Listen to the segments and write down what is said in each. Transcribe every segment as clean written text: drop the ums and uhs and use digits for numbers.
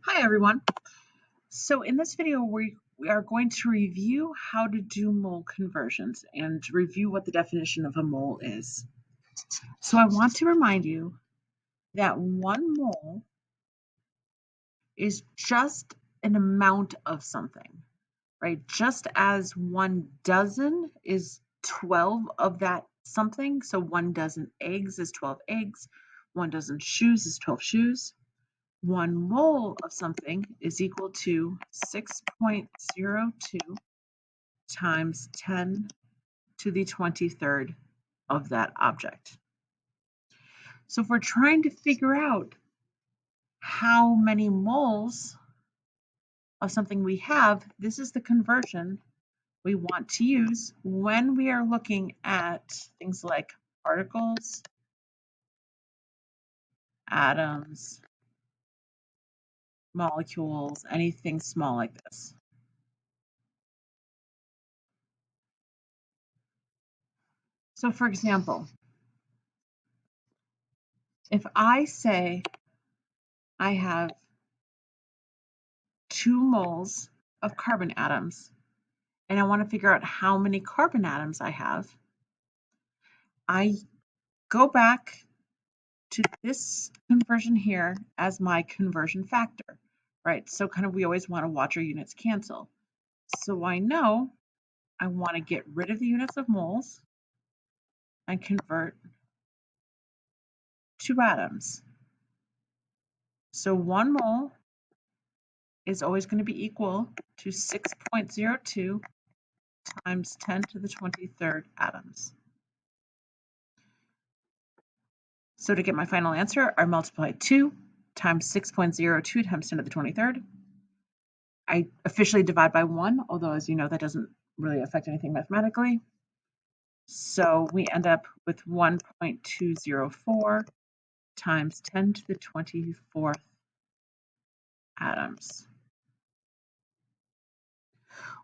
Hi everyone. So in this video we are going to review how to do mole conversions and review what the definition of a mole is. So I want to remind you that 1 mole is just an amount of something, right? Just as 1 dozen is 12 of that something, so 1 dozen eggs is 12 eggs, 1 dozen shoes is 12 shoes. 1 mole of something is equal to 6.02 times 10 to the 23rd of that object. So if we're trying to figure out how many moles of something we have, this is the conversion we want to use when we are looking at things like particles, atoms, molecules, anything small like this. So for example, if I say I have 2 moles of carbon atoms and I want to figure out how many carbon atoms I have, I go back to this conversion here as my conversion factor, right? So kind of we always want to watch our units cancel. So I know I want to get rid of the units of moles and convert to atoms. So 1 mole is always going to be equal to 6.02 times 10 to the 23rd atoms. So to get my final answer, I multiply 2 times 6.02 times 10 to the 23rd. I officially divide by 1, although as you know, that doesn't really affect anything mathematically. So we end up with 1.204 times 10 to the 24th atoms.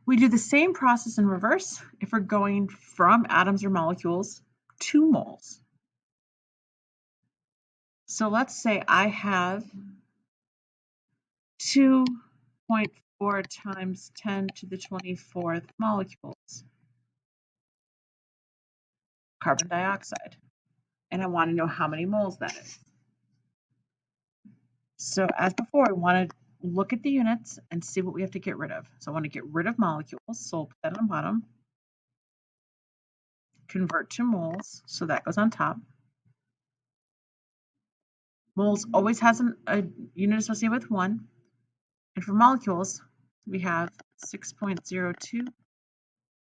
We do the same process in reverse if we're going from atoms or molecules to moles. So let's say I have 2.4 times 10 to the 24th molecules, carbon dioxide, and I want to know how many moles that is. So as before, I want to look at the units and see what we have to get rid of. So I want to get rid of molecules, so I'll put that on the bottom. Convert to moles, so that goes on top. Moles always has a unit associated with 1. And for molecules, we have 6.02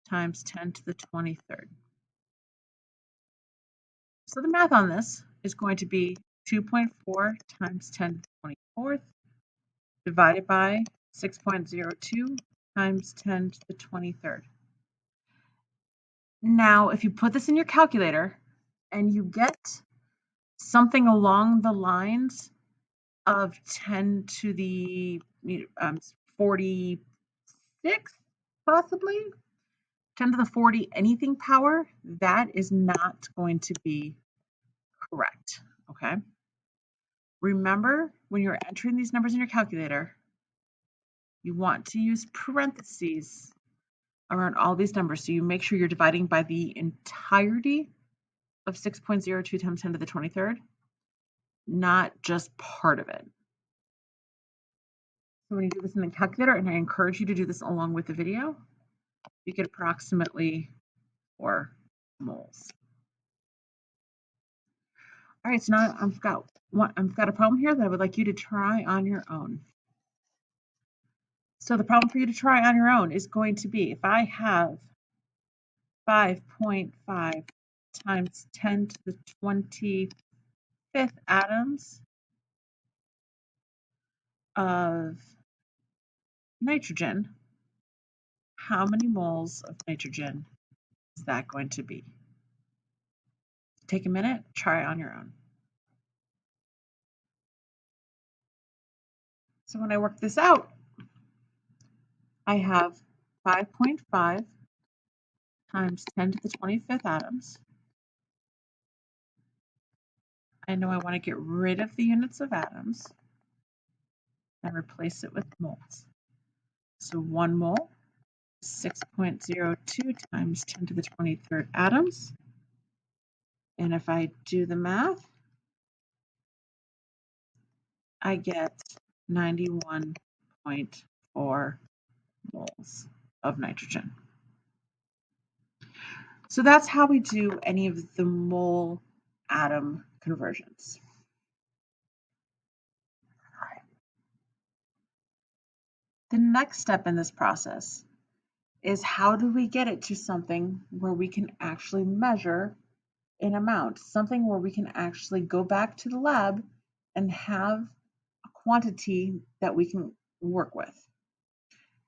times 10 to the 23rd. So the math on this is going to be 2.4 times 10 to the 24th divided by 6.02 times 10 to the 23rd. Now, if you put this in your calculator and you get something along the lines of 10 to the 46, possibly 10 to the 40 anything power, that is not going to be correct, okay? Remember, when you're entering these numbers in your calculator, you want to use parentheses around all these numbers, so you make sure you're dividing by the entirety of 6.02 times 10 to the 23rd, not just part of it. So when you do this in the calculator, and I encourage you to do this along with the video, you get approximately 4 moles. All right, so now I've got a problem here that I would like you to try on your own. So the problem for you to try on your own is going to be, if I have 5.5 times 10 to the 25th atoms of nitrogen, how many moles of nitrogen is that going to be? Take a minute, try on your own. So when I work this out, I have 5.5 times 10 to the 25th atoms. I know I want to get rid of the units of atoms. and replace it with moles. So 1 mole, 6.02 times 10 to the 23rd atoms. And if I do the math, I get 91.4 moles of nitrogen. So that's how we do any of the mole atom conversions. The next step in this process is how do we get it to something where we can actually measure an amount, something where we can actually go back to the lab and have a quantity that we can work with.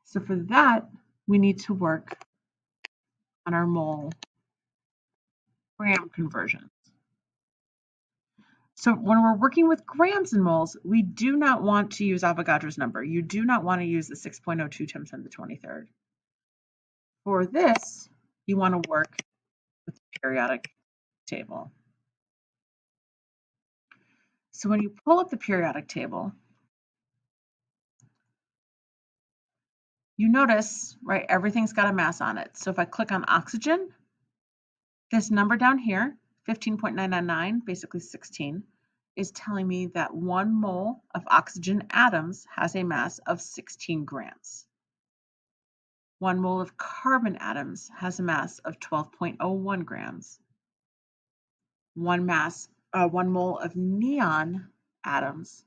So for that, we need to work on our mole gram conversions. So when we're working with grams and moles, we do not want to use Avogadro's number. You do not want to use the 6.02 times 10 to the 23rd. For this, you want to work with the periodic table. So when you pull up the periodic table, you notice, right, everything's got a mass on it. So if I click on oxygen, this number down here, 15.999, basically 16, is telling me that 1 mole of oxygen atoms has a mass of 16 grams. 1 mole of carbon atoms has a mass of 12.01 grams. 1 mole of neon atoms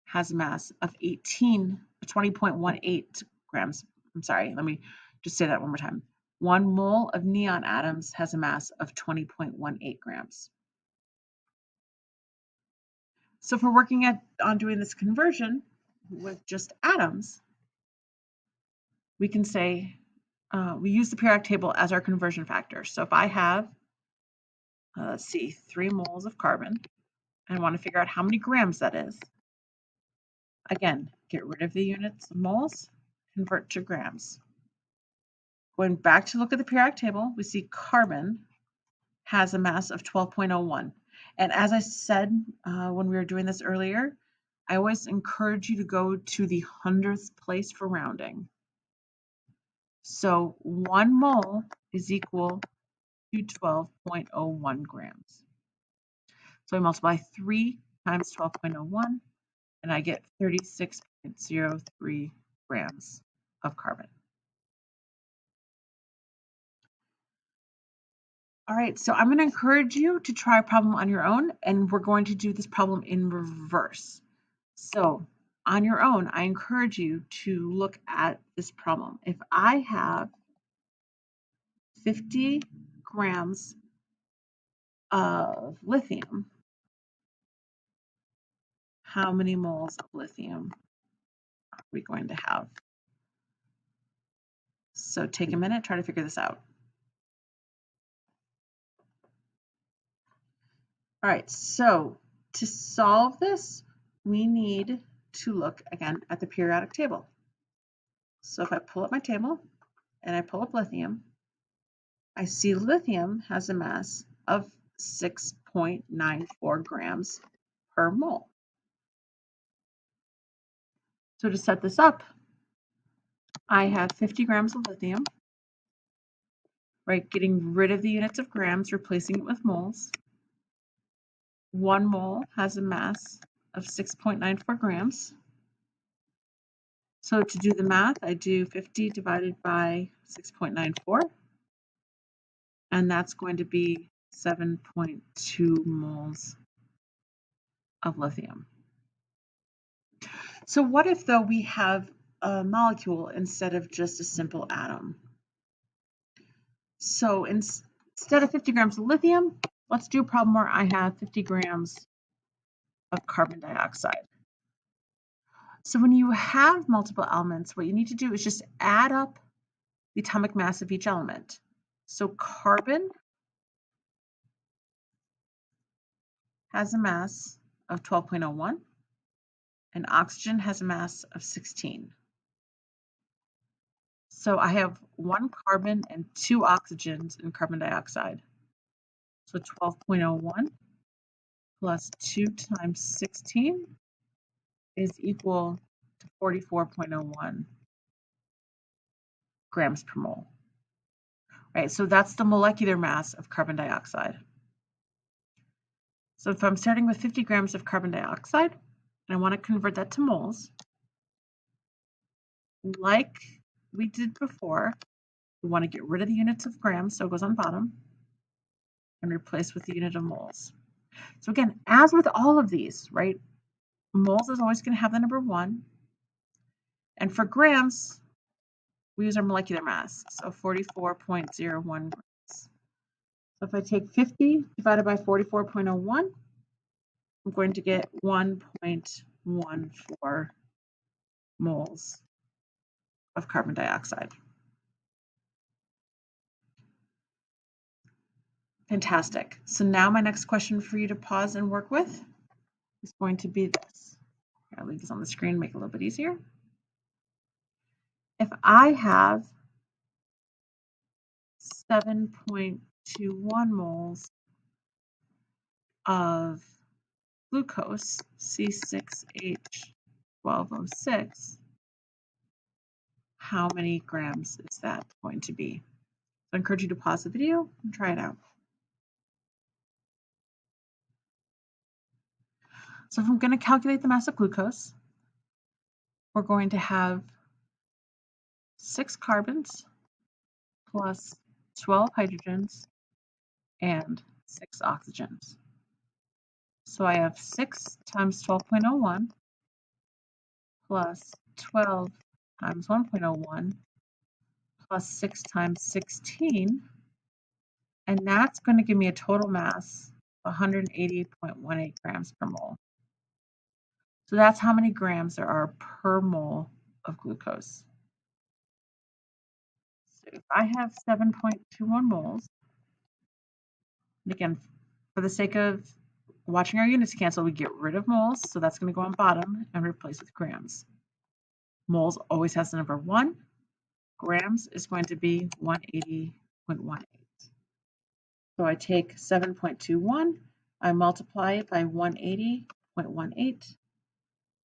has a mass of 20.18 grams. I'm sorry, let me just say that one more time. 1 mole of neon atoms has a mass of 20.18 grams. So if we're working on doing this conversion with just atoms, we can say we use the periodic table as our conversion factor. So if I have, let's see, 3 moles of carbon, and I want to figure out how many grams that is. Again, get rid of the units of moles, convert to grams. Going back to look at the periodic table, we see carbon has a mass of 12.01. And as I said when we were doing this earlier, I always encourage you to go to the 100th place for rounding. So 1 mole is equal to 12.01 grams. So I multiply 3 times 12.01, and I get 36.03 grams of carbon. All right, so I'm going to encourage you to try a problem on your own, and we're going to do this problem in reverse. So on your own, I encourage you to look at this problem. If I have 50 grams of lithium, how many moles of lithium are we going to have? So take a minute, try to figure this out. All right, so to solve this, we need to look again at the periodic table. So if I pull up my table and I pull up lithium, I see lithium has a mass of 6.94 grams per mole. So to set this up, I have 50 grams of lithium, right, getting rid of the units of grams, replacing it with moles. 1 mole has a mass of 6.94 grams. So to do the math, I do 50 divided by 6.94, and that's going to be 7.2 moles of lithium. So what if, though, we have a molecule instead of just a simple atom? So instead of 50 grams of lithium, let's do a problem where I have 50 grams of carbon dioxide. So when you have multiple elements, what you need to do is just add up the atomic mass of each element. So carbon has a mass of 12.01, and oxygen has a mass of 16. So I have 1 carbon and 2 oxygens in carbon dioxide. So 12.01 plus 2 times 16 is equal to 44.01 grams per mole. Right, so that's the molecular mass of carbon dioxide. So if I'm starting with 50 grams of carbon dioxide, and I want to convert that to moles, like we did before, we want to get rid of the units of grams, so it goes on bottom, and replace with the unit of moles. So again, as with all of these, right, moles is always going to have the number 1. And for grams, we use our molecular mass, so 44.01 grams. So if I take 50 divided by 44.01, I'm going to get 1.14 moles of carbon dioxide. Fantastic. So now my next question for you to pause and work with is going to be this. I'll leave this on the screen, make it a little bit easier. If I have 7.21 moles of glucose, C6H12O6, how many grams is that going to be? I encourage you to pause the video and try it out. So if I'm going to calculate the mass of glucose, we're going to have 6 carbons plus 12 hydrogens and 6 oxygens. So I have 6 times 12.01 plus 12 times 1.01 plus 6 times 16, and that's going to give me a total mass of 180.18 grams per mole. So that's how many grams there are per mole of glucose. So if I have 7.21 moles, and again, for the sake of watching our units cancel, we get rid of moles, so that's going to go on bottom and replace with grams. Moles always has the number 1. Grams is going to be 180.18. So I take 7.21, I multiply it by 180.18,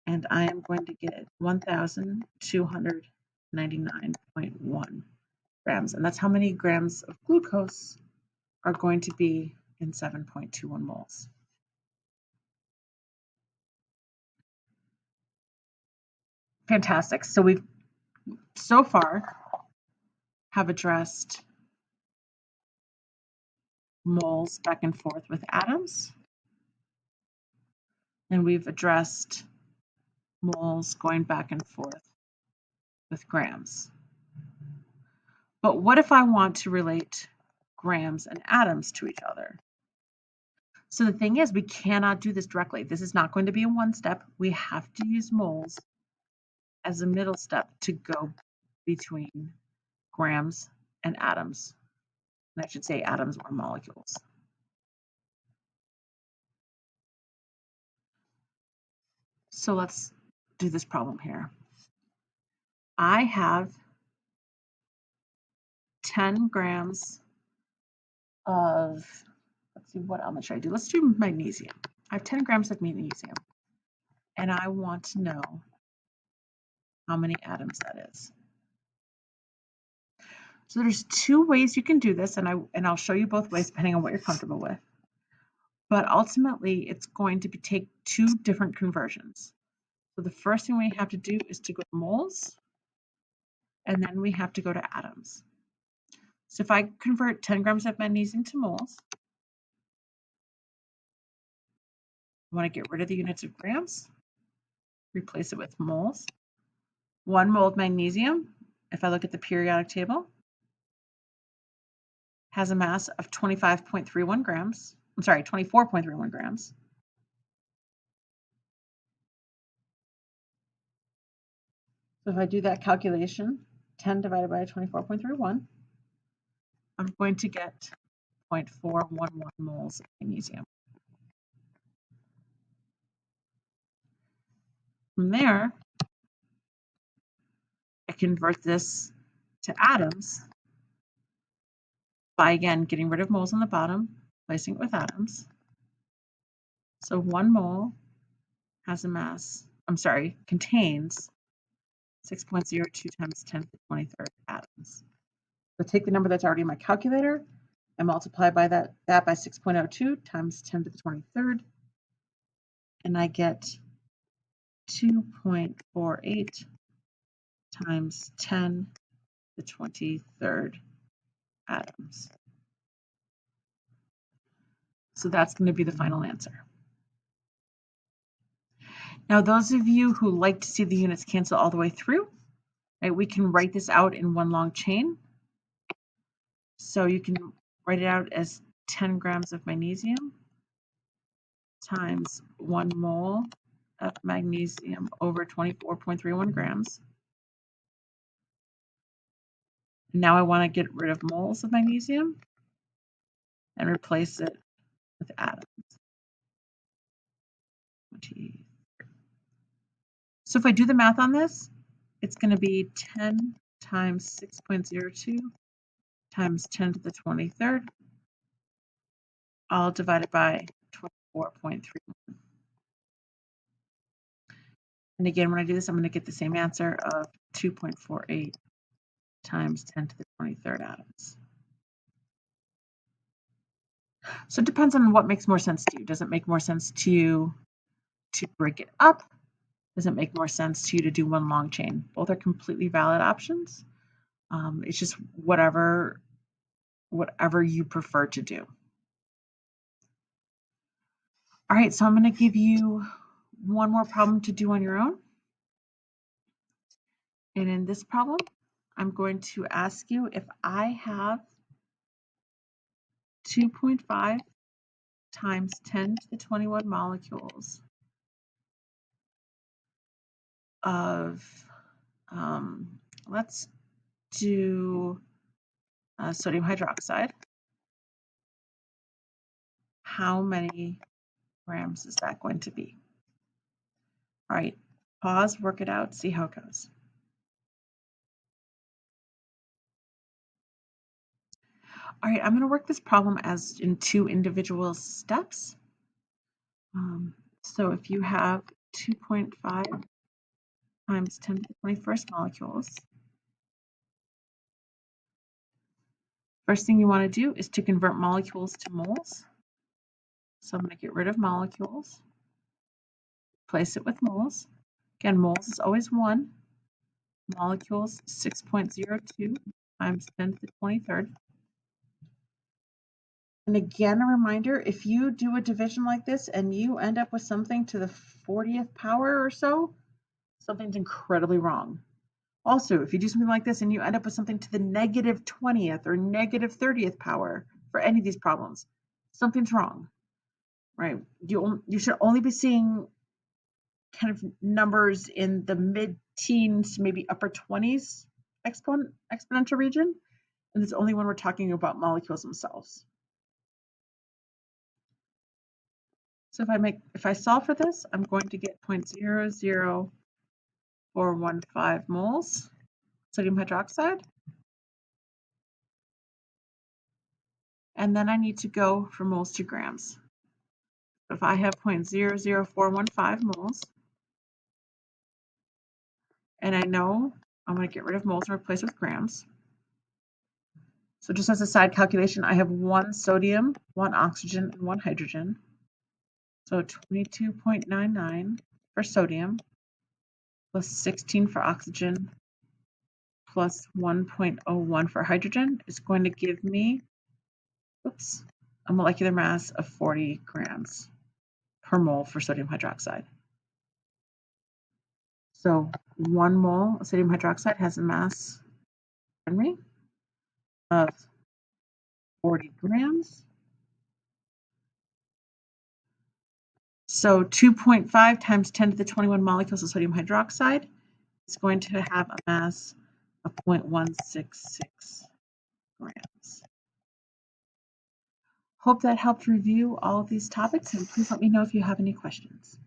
and I am going to get 1,299.1 grams. And that's how many grams of glucose are going to be in 7.21 moles. Fantastic. So we've so far have addressed moles back and forth with atoms, and we've addressed moles going back and forth with grams. But what if I want to relate grams and atoms to each other? So the thing is, we cannot do this directly. This is not going to be a one step. We have to use moles as a middle step to go between grams and atoms. And I should say atoms or molecules. So let's do this problem here. I have 10 grams of, let's see, what element should I do? Let's do magnesium. I have 10 grams of magnesium, and I want to know how many atoms that is. So there's 2 ways you can do this, and I'll show you both ways depending on what you're comfortable with. But ultimately, it's going to take 2 different conversions. So the first thing we have to do is to go to moles, and then we have to go to atoms. So if I convert 10 grams of magnesium to moles, I want to get rid of the units of grams, replace it with moles. 1 mole of magnesium, if I look at the periodic table, has a mass of 25.31 grams. I'm sorry, 24.31 grams. So if I do that calculation, 10 divided by 24.31, I'm going to get 0.411 moles of magnesium. From there, I convert this to atoms by, again, getting rid of moles on the bottom, replacing it with atoms. So 1 mole has a mass, contains 6.02 times 10 to the 23rd atoms. So take the number that's already in my calculator and multiply by that by 6.02 times 10 to the 23rd, and I get 2.48 times 10 to the 23rd atoms. So that's going to be the final answer. Now, those of you who like to see the units cancel all the way through, right, we can write this out in one long chain. So you can write it out as 10 grams of magnesium times 1 mole of magnesium over 24.31 grams. Now I want to get rid of moles of magnesium and replace it with atoms. So if I do the math on this, it's going to be 10 times 6.02 times 10 to the 23rd, all divided by 24.31. And again, when I do this, I'm going to get the same answer of 2.48 times 10 to the 23rd atoms. So it depends on what makes more sense to you. Does it make more sense to you to break it up? Does it make more sense to you to do one long chain? Both are completely valid options. It's just whatever you prefer to do. All right, so I'm going to give you one more problem to do on your own. And in this problem, I'm going to ask you if I have 2.5 times 10 to the 21 molecules of, let's do sodium hydroxide. How many grams is that going to be? All right, pause, work it out, see how it goes. All right, I'm going to work this problem as in 2 individual steps. So if you have 2.5 times 10 to the 21st molecules, first thing you want to do is to convert molecules to moles. So I'm going to get rid of molecules, replace it with moles. Again, moles is always 1. Molecules, 6.02 times 10 to the 23rd. And again, a reminder, if you do a division like this and you end up with something to the 40th power or so, something's incredibly wrong. Also, if you do something like this and you end up with something to the negative 20th or negative 30th power for any of these problems, something's wrong, right? You should only be seeing kind of numbers in the mid-teens, maybe upper 20s exponential region, and it's only when we're talking about molecules themselves. So if I solve for this, I'm going to get 0.00415 moles sodium hydroxide. And then I need to go from moles to grams. If I have 0.00415 moles, and I know I'm going to get rid of moles and replace with grams. So just as a side calculation, I have 1 sodium, 1 oxygen, and 1 hydrogen. So 22.99 for sodium, plus 16 for oxygen, plus 1.01 for hydrogen is going to give me, a molecular mass of 40 grams per mole for sodium hydroxide. So 1 mole of sodium hydroxide has a mass of 40 grams. So 2.5 times 10 to the 21 molecules of sodium hydroxide is going to have a mass of 0.166 grams. Hope that helped review all of these topics, and please let me know if you have any questions.